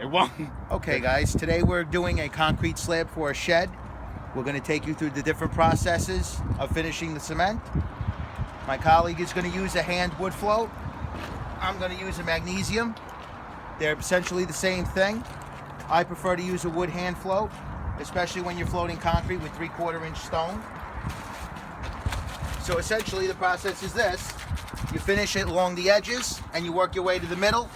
It won't. Okay guys, today we're doing a concrete slab for a shed. We're going to take you through the different processes of finishing the cement. My colleague is going to use a hand wood float. I'm going to use a magnesium. They're essentially the same thing. I prefer to use a wood hand float, especially when you're floating concrete with 3/4 inch stone. So essentially the process is this. You finish it along the edges and you work your way to the middle.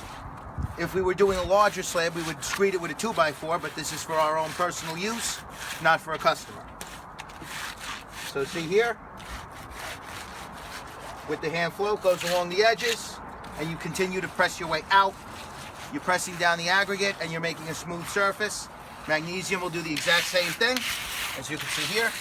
If we were doing a larger slab, we would screed it with a 2x4, but this is for our own personal use, not for a customer. So see here, with the hand float, goes along the edges, and you continue to press your way out. You're pressing down the aggregate, and you're making a smooth surface. Magnesium will do the exact same thing, as you can see here.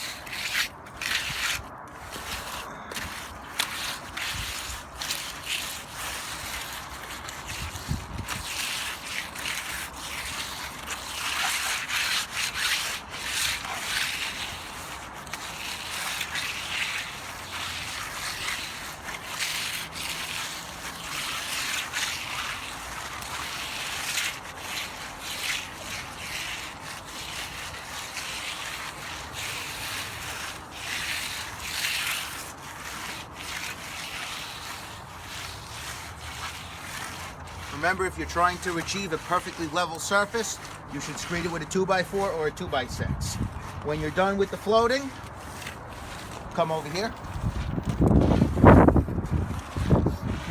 Remember, if you're trying to achieve a perfectly level surface, you should screed it with a 2x4 or a 2x6. When you're done with the floating, come over here.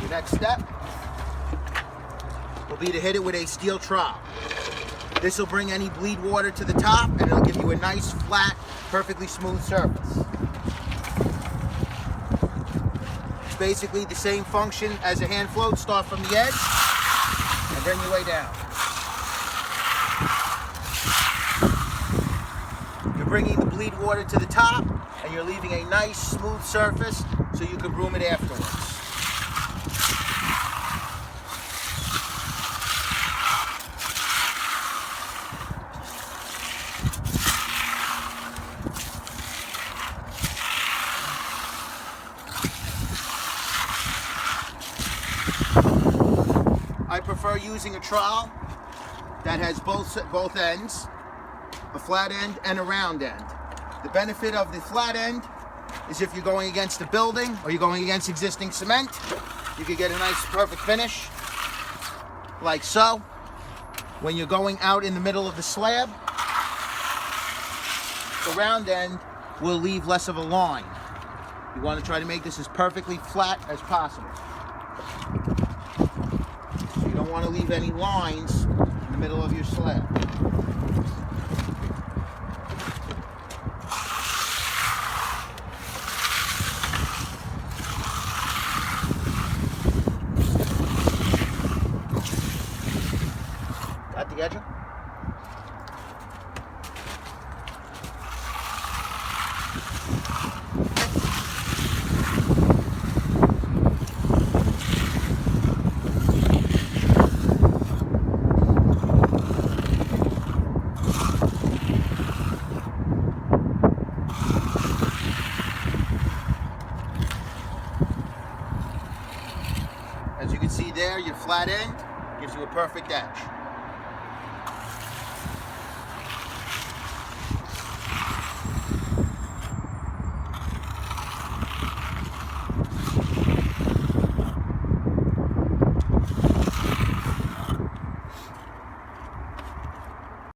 Your next step will be to hit it with a steel trowel. This will bring any bleed water to the top, and it'll give you a nice, flat, perfectly smooth surface. It's basically the same function as a hand float. Start from the edge and bring your way down. You're bringing the bleed water to the top, and you're leaving a nice, smooth surface so you can broom it afterwards. I prefer using a trowel that has both ends, a flat end and a round end. The benefit of the flat end is if you're going against a building or you're going against existing cement, you can get a nice perfect finish, like so. When you're going out in the middle of the slab, the round end will leave less of a line. You want to try to make this as perfectly flat as possible. You don't want to leave any lines in the middle of your slab. Got the edge? As you can see there, your flat end gives you a perfect edge.